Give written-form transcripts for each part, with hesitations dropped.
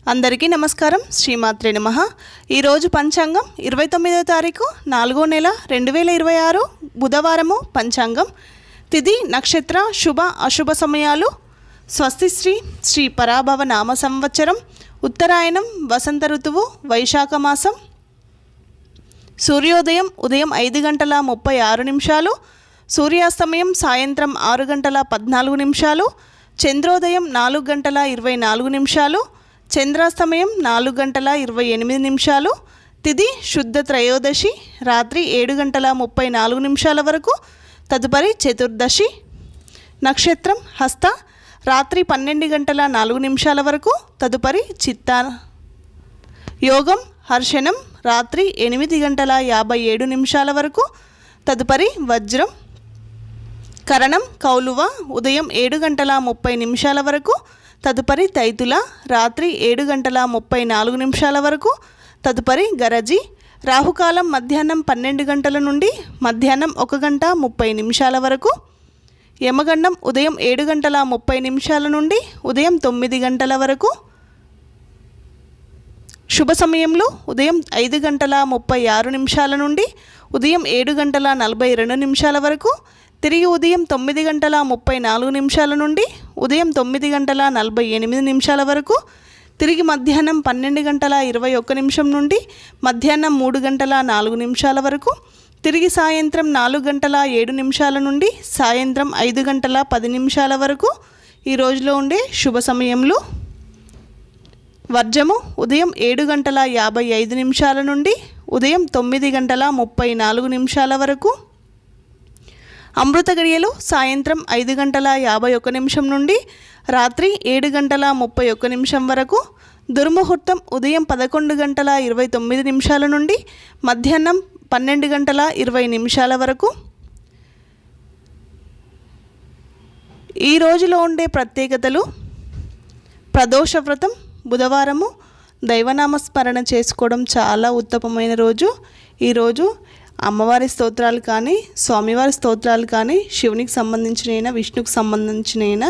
అందరికీ నమస్కారం. శ్రీమాత్రే నమః. ఈరోజు పంచాంగం 29వ తారీఖు 4వ నెల 2026 బుధవారము. పంచాంగం తిథి నక్షత్ర శుభ అశుభ సమయాలు. స్వస్తి శ్రీ పరాభవ నామ సంవత్సరం, ఉత్తరాయణం, వసంత ఋతువు, వైశాఖ మాసం. సూర్యోదయం ఉదయం 5 గంటల 36 నిమిషాలు, సూర్యాస్తమయం సాయంత్రం 6 గంటల 14 నిమిషాలు, చంద్రోదయం 4 గంటల 24 నిమిషాలు, చంద్రాస్తమయం 4 గంటల 28 నిమిషాలు. తిథి శుద్ధ త్రయోదశి రాత్రి 7 గంటల 34 నిమిషాల వరకు, తదుపరి చతుర్దశి. నక్షత్రం హస్త రాత్రి 12 గంటల 4 నిమిషాల వరకు, తదుపరి చిత్తా. యోగం హర్షణం రాత్రి 8 గంటల 57 నిమిషాల వరకు, తదుపరి వజ్రం. కరణం కౌలువ ఉదయం 7 గంటల 30 నిమిషాల వరకు, తదుపరి తైతుల రాత్రి 7 గంటల 34 నిమిషాల వరకు, తదుపరి గరజి. రాహుకాలం మధ్యాహ్నం 12 గంటల నుండి మధ్యాహ్నం 1 గంట 30 నిమిషాల వరకు. యమగండం ఉదయం 7 గంటల 30 నిమిషాల నుండి ఉదయం 9 గంటల వరకు. శుభ సమయంలో ఉదయం 5 గంటల 36 నిమిషాల నుండి ఉదయం 7 గంటల 42 నిమిషాల వరకు. తిరిగి ఉదయం 9 గంటల 34 నిమిషాల నుండి ఉదయం 9 గంటల 48 నిమిషాల వరకు. తిరిగి మధ్యాహ్నం 12 గంటల 21 నిమిషం నుండి మధ్యాహ్నం 3 గంటల 4 నిమిషాల వరకు. తిరిగి సాయంత్రం 4 గంటల 7 నిమిషాల నుండి సాయంత్రం 5 గంటల 10 నిమిషాల వరకు. ఈ రోజులో ఉండే శుభ సమయంలో వర్జము ఉదయం 7 గంటల 55 నిమిషాల నుండి ఉదయం 9 గంటల 34 నిమిషాల వరకు. అమృత గడియలు సాయంత్రం 5 గంటల 51 నిమిషం నుండి రాత్రి 7 గంటల 31 నిమిషం వరకు. దుర్ముహూర్తం ఉదయం 11 గంటల 29 నిమిషాల నుండి మధ్యాహ్నం 12 గంటల 20 నిమిషాల వరకు. ఈ రోజులో ఉండే ప్రత్యేకతలు: ప్రదోష వ్రతం బుధవారము, దైవనామస్మరణ చేసుకోవడం చాలా ఉత్తమమైన రోజు. ఈరోజు అమ్మవారి స్తోత్రాలు కానీ, స్వామివారి స్తోత్రాలు కానీ, శివునికి సంబంధించినైనా, విష్ణుకు సంబంధించినైనా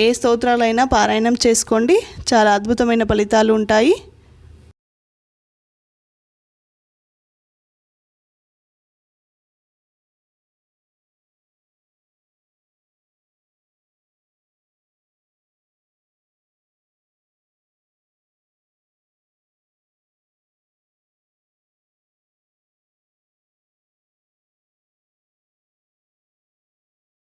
ఏ స్తోత్రాలైనా పారాయణం చేసుకోండి. చాలా అద్భుతమైన ఫలితాలు ఉంటాయి.